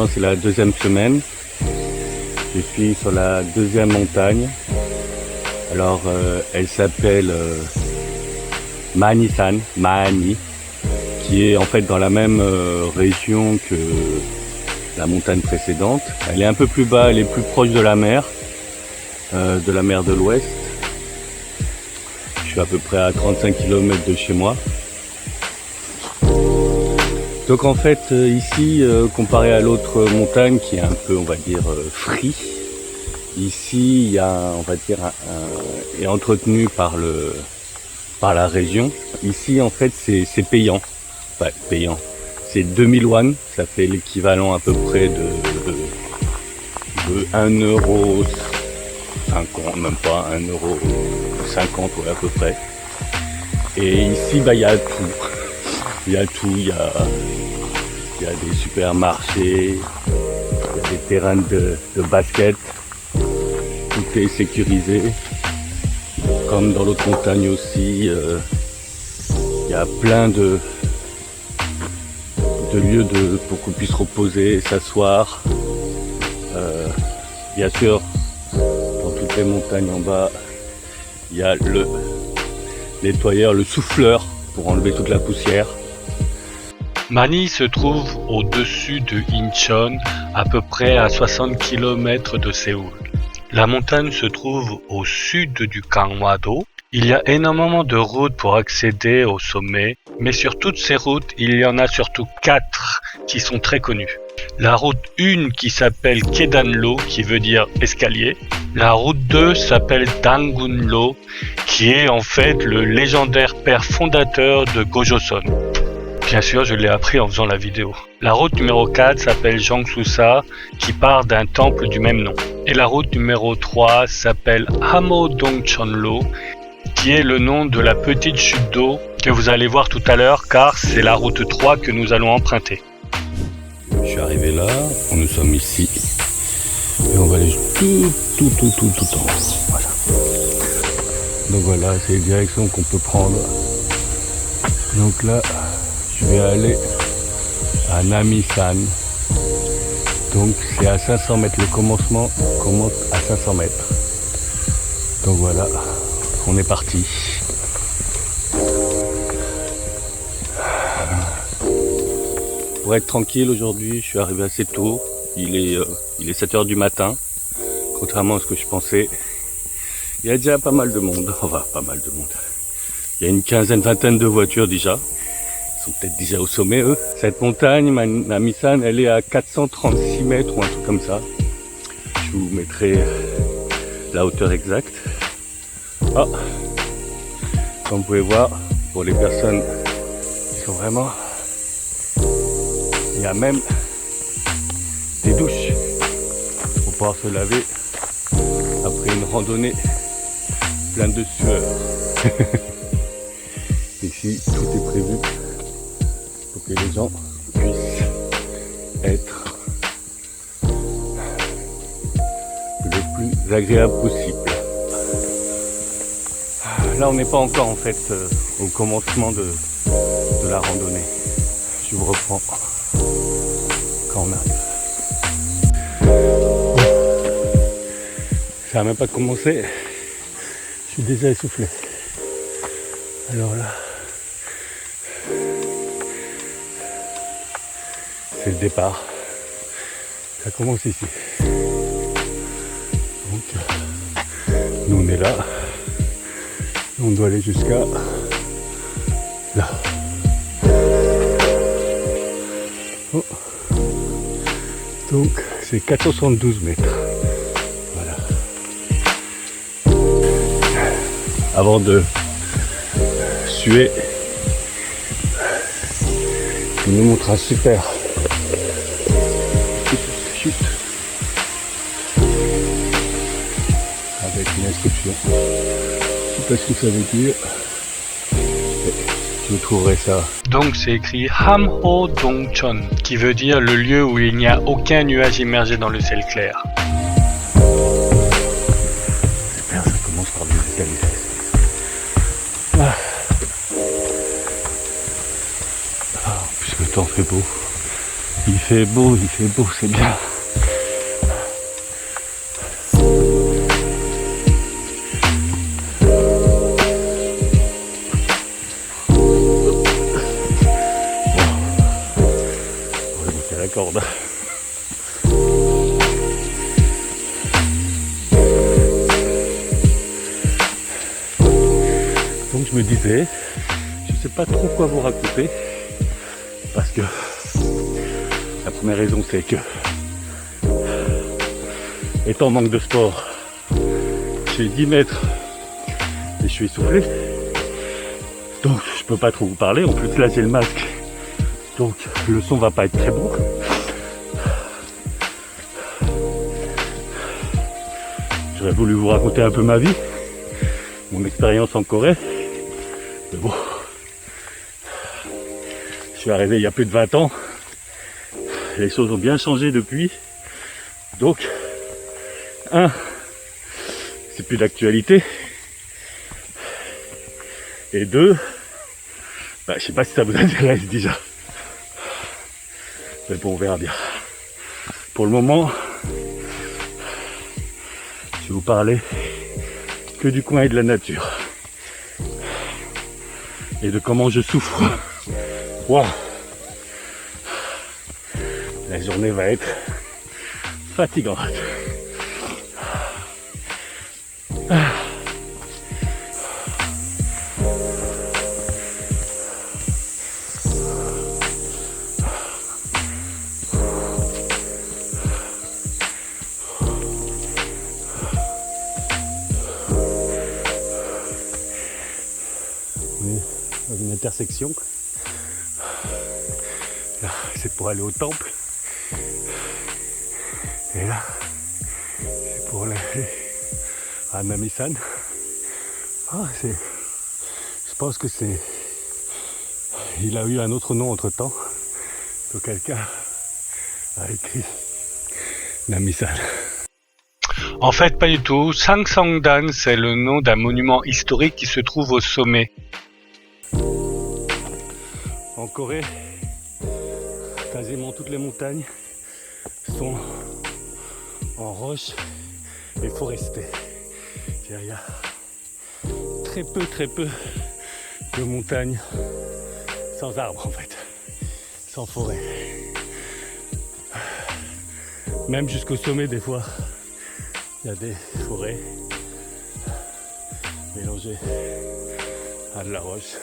Maintenant c'est la deuxième semaine. Je suis sur la deuxième montagne. Alors elle s'appelle Mahanisan, Mahani, qui est en fait dans la même région que la montagne précédente. Elle est un peu plus bas, elle est plus proche de la mer de l'Ouest. Je suis à peu près à 35 km de chez moi. Donc en fait ici, comparé à l'autre montagne qui est un peu, on va dire, free, ici il y a, on va dire, est entretenu par la région. Ici en fait c'est payant, enfin payant. C'est 2000 won, ça fait l'équivalent à peu près de 1,50€, même pas 1,50€, ouais, à peu près. Et ici bah il y a tout. Il y a tout, il y a des supermarchés, il y a des terrains de basket, tout est sécurisé. Comme dans l'autre montagne aussi, il y a plein de lieux pour qu'on puisse reposer, s'asseoir. Bien sûr, dans toutes les montagnes en bas, il y a le nettoyeur, le souffleur pour enlever toute la poussière. Mani se trouve au-dessus de Incheon, à peu près à 60 km de Séoul. La montagne se trouve au sud du Gangwon-do. Il y a énormément de routes pour accéder au sommet, mais sur toutes ces routes, il y en a surtout 4 qui sont très connues. La route 1 qui s'appelle Kedanlo, qui veut dire escalier. La route 2 s'appelle Dangunlo, qui est en fait le légendaire père fondateur de Gojoseon. Bien sûr, je l'ai appris en faisant la vidéo. La route numéro 4 s'appelle Jangsusa, qui part d'un temple du même nom. Et la route numéro 3 s'appelle Hamodongcheonlo, qui est le nom de la petite chute d'eau que vous allez voir tout à l'heure, car c'est la route 3 que nous allons emprunter. Je suis arrivé là, nous sommes ici, et on va aller tout en haut. Voilà. Donc voilà, c'est les directions qu'on peut prendre. Donc là, je vais aller à Namisan. Donc c'est à 500 mètres, le commencement commence à 500 mètres. Donc voilà, on est parti. Pour être tranquille aujourd'hui, je suis arrivé assez tôt. Il est 7h du matin, contrairement à ce que je pensais. Il y a déjà pas mal de monde, enfin pas mal de monde. Il y a une vingtaine de voitures déjà. Ils sont peut-être déjà au sommet eux. Cette montagne, Namisan, elle est à 436 mètres ou un truc comme ça. Je vous mettrai la hauteur exacte. Ah, comme vous pouvez voir, pour les personnes qui sont vraiment... Il y a même des douches pour pouvoir se laver après une randonnée pleine de sueur. Ici, tout est prévu pour que les gens puissent être le plus agréable possible. Là, on n'est pas encore en fait au commencement de la randonnée. Je vous reprends quand on arrive. Ça n'a même pas commencé. Je suis déjà essoufflé. Alors là, c'est le départ. Ça commence ici. Donc, nous on est là. On doit aller jusqu'à là. Oh. Donc c'est 472 mètres. Voilà. Avant de suer, il nous montre un super chute avec une inscription. Je sais pas ce que ça veut dire. Je trouverai ça. Donc c'est écrit Hamodongcheon, qui veut dire le lieu où il n'y a aucun nuage immergé dans le ciel clair. Super, ça commence par des escaliers. En plus le temps fait beau. Il fait beau, c'est bien. On va monter la corde. Donc je me disais, je sais pas trop quoi vous raconter, parce que la première raison c'est que, étant en manque de sport, je fais 10 mètres et je suis essoufflé, donc je peux pas trop vous parler. En plus là j'ai le masque, donc le son va pas être très bon. J'aurais voulu vous raconter un peu ma vie, mon expérience en Corée, mais bon, je suis arrivé il y a plus de 20 ans, les choses ont bien changé depuis, donc c'est plus d'actualité, et 2, je sais pas si ça vous intéresse déjà, mais bon, on verra bien. Pour le moment, je vais vous parler que du coin et de la nature et de comment je souffre. Waouh, la journée va être fatigante. Dans une intersection. Là, c'est pour aller au temple. Et là, c'est pour aller à Namisan. Je pense que c'est... Il a eu un autre nom entre temps. Donc quelqu'un a écrit Namisan. En fait, pas du tout. Sangsangdan, c'est le nom d'un monument historique qui se trouve au sommet. En Corée, quasiment toutes les montagnes sont en roche et forestées. Il y a très peu de montagnes sans arbres en fait, sans forêt. Même jusqu'au sommet des fois, il y a des forêts mélangées à de la roche.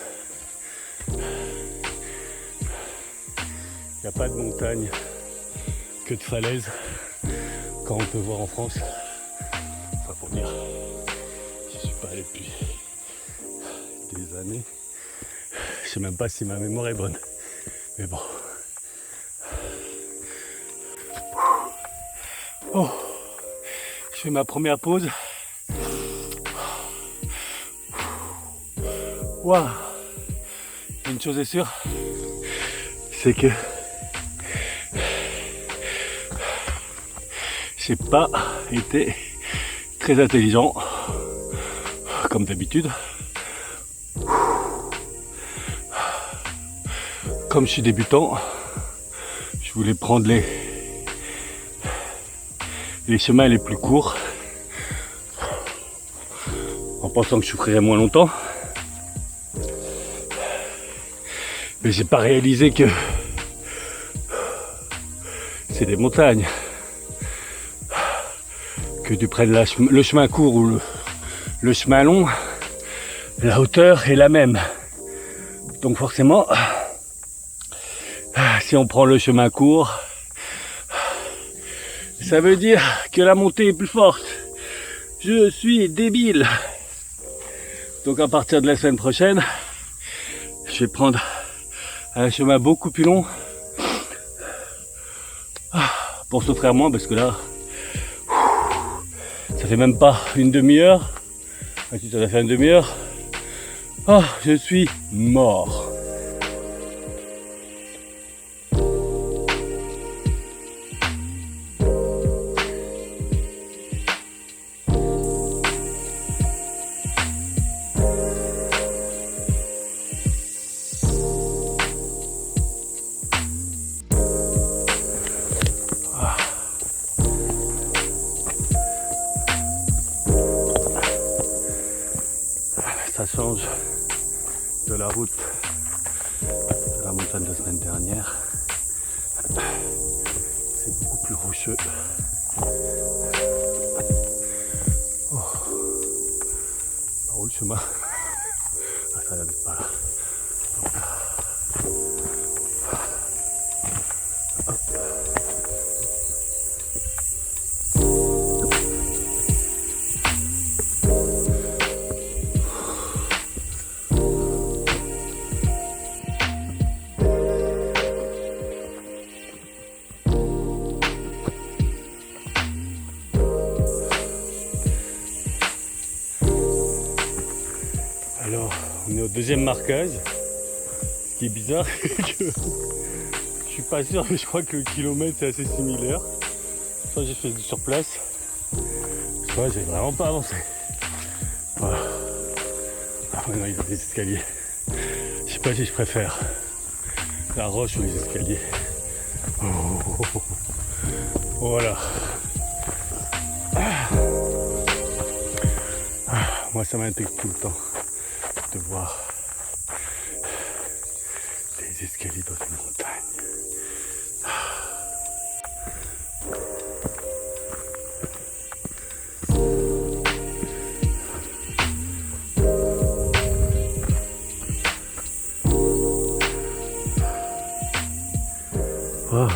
Il n'y a pas de montagne que de falaises, quand on peut voir en France. Enfin, pour dire, je suis pas allé depuis des années. Je sais même pas si ma mémoire est bonne. Mais bon. Oh, je fais ma première pause. Waouh. Une chose est sûre, c'est que j'ai pas été très intelligent, comme d'habitude. Comme je suis débutant, je voulais prendre les chemins les plus courts, en pensant que je souffrirais moins longtemps. Mais j'ai pas réalisé que c'est des montagnes. Que tu prennes le chemin court ou le chemin long, la hauteur est la même. Donc forcément, si on prend le chemin court, ça veut dire que la montée est plus forte. Je suis débile. Donc à partir de la semaine prochaine, je vais prendre un chemin beaucoup plus long pour souffrir moins, parce que là, ça fait même pas une demi-heure. Si ça a fait une demi-heure, je suis mort. ça change de la route de la montagne de la semaine dernière. C'est beaucoup plus rocheux. Oh. Par où le chemin? Ah, ça va être pas là. Alors, on est au deuxième marquage. Ce qui est bizarre, c'est que je suis pas sûr, mais je crois que le kilomètre c'est assez similaire. Soit j'ai fait du sur place, soit j'ai vraiment pas avancé. Voilà. Ah maintenant il y a des escaliers. Je sais pas si je préfère la roche ou les escaliers. Oh. Voilà. Moi ça m'intègre tout le temps de voir des escaliers dans une montagne. Oh.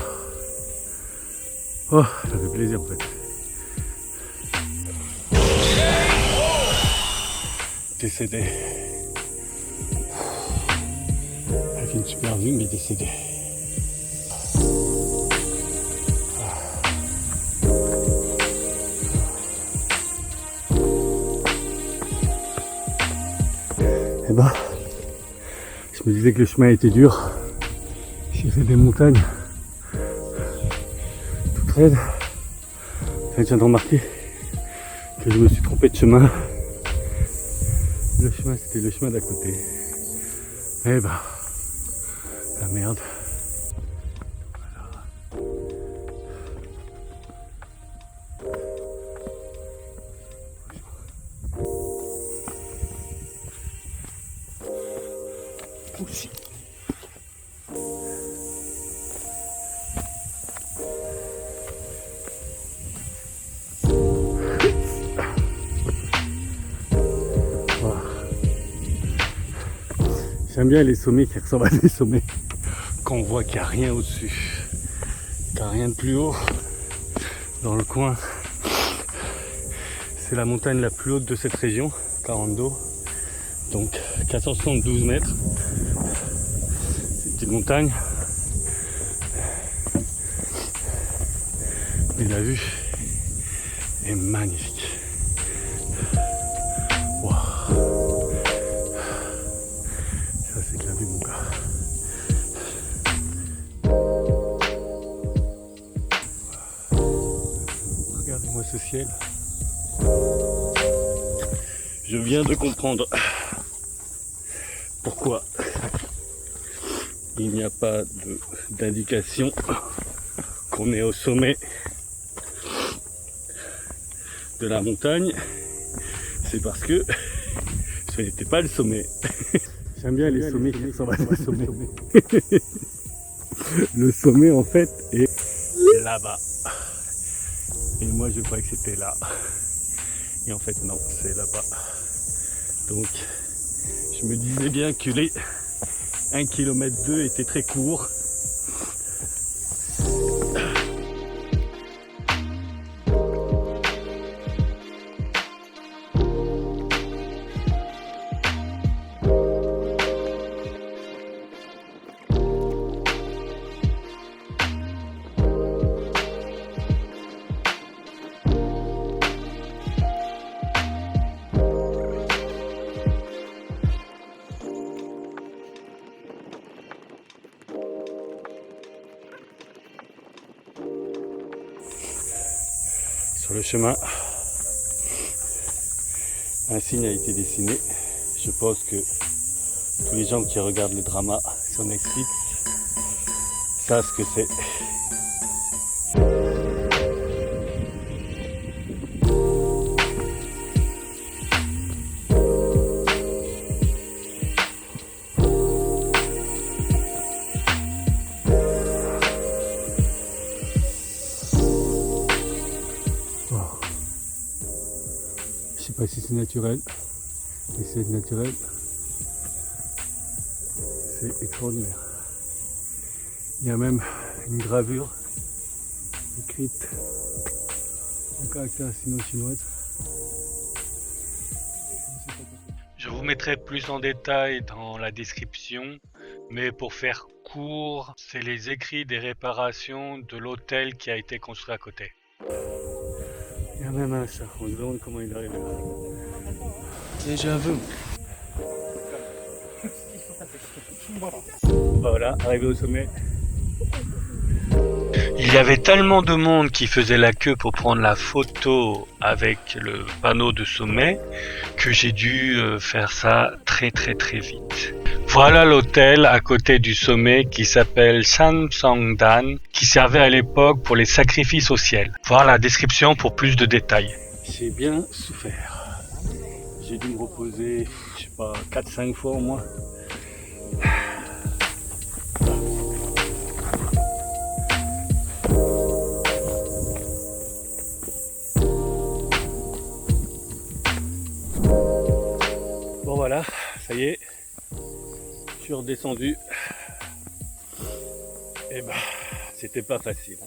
Oh, ça fait plaisir en fait. Décédé. Avec une super vue, mais décédé. Et bah, je me disais que le chemin était dur. J'ai fait des montagnes toutes raides. Je viens de remarquer que je me suis trompé de chemin. Le chemin, c'était le chemin d'à côté. Eh ben, la merde. Aussi. J'aime bien les sommets qui ressemblent à des sommets quand on voit qu'il n'y a rien au-dessus, qu'il n'y a rien de plus haut dans le coin. C'est la montagne la plus haute de cette région, Carando, donc 472 mètres. C'est une petite montagne, mais la vue est magnifique. C'est de la vue, mon gars. Regardez-moi ce ciel. Je viens de comprendre pourquoi il n'y a pas d'indication qu'on est au sommet de la montagne. C'est parce que ce n'était pas le sommet. J'aime bien les sommets qui ressemblent à des sommets. Le sommet en fait est là-bas. Et moi je croyais que c'était là. Et en fait non, c'est là-bas. Donc je me disais bien que les 1,2 km étaient très courts. Sur le chemin, un signe a été dessiné. Je pense que tous les gens qui regardent le drama sur Netflix savent ce que c'est. sais pas si c'est naturel, mais c'est naturel. C'est extraordinaire. Il y a même une gravure écrite en caractère sino-chinoise. Je vous mettrai plus en détail dans la description, mais pour faire court, c'est les écrits des réparations de l'hôtel qui a été construit à côté. Il y a même un chat, on se demande comment il arrive là. Déjà vu. Voilà, arrivé au sommet. Il y avait tellement de monde qui faisait la queue pour prendre la photo avec le panneau de sommet que j'ai dû faire ça très vite. Voilà l'hôtel à côté du sommet qui s'appelle Samsangdan, qui servait à l'époque pour les sacrifices au ciel. Voilà la description pour plus de détails. J'ai bien souffert. J'ai dû me reposer, je sais pas, 4-5 fois au moins. Bon voilà, ça y est, je suis redescendu. Et bah, c'était pas facile.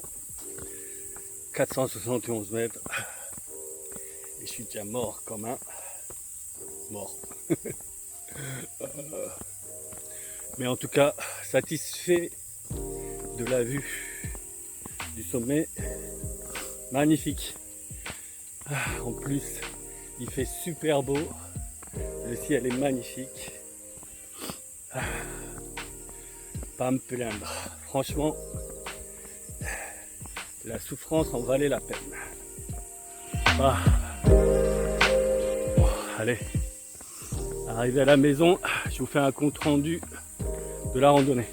471 mètres. Et je suis déjà mort comme un mort. Mais en tout cas, satisfait de la vue du sommet. Magnifique. En plus, il fait super beau. Le ciel est magnifique. Pas à me plaindre. Franchement, la souffrance en valait la peine. Bon, allez, arrivé à la maison, je vous fais un compte rendu de la randonnée.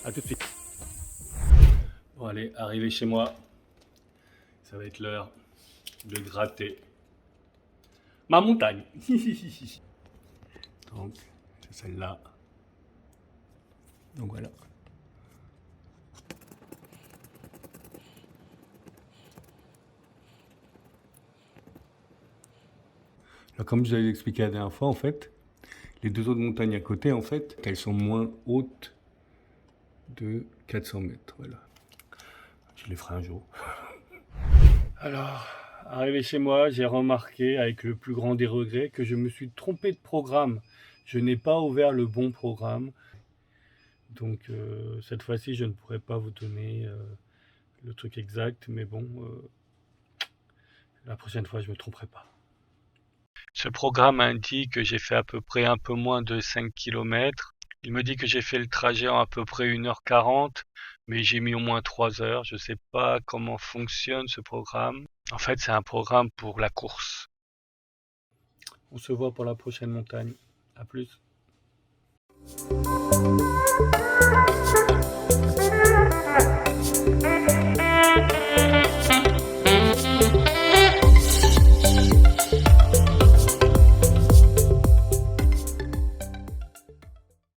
A tout de suite. Bon allez, arrivé chez moi, ça va être l'heure de gratter ma montagne. Donc, c'est celle-là. Donc voilà. Alors, comme je vous avais expliqué la dernière fois, en fait, les deux autres montagnes à côté, en fait, elles sont moins hautes de 400 mètres. Voilà. Je les ferai un jour. Alors, arrivé chez moi, j'ai remarqué avec le plus grand des regrets que je me suis trompé de programme. Je n'ai pas ouvert le bon programme. Donc cette fois-ci, je ne pourrai pas vous donner le truc exact, mais bon, la prochaine fois, je ne me tromperai pas. Ce programme indique que j'ai fait à peu près un peu moins de 5 km. Il me dit que j'ai fait le trajet en à peu près 1h40, mais j'ai mis au moins 3 heures. Je ne sais pas comment fonctionne ce programme. En fait, c'est un programme pour la course. On se voit pour la prochaine montagne. À plus.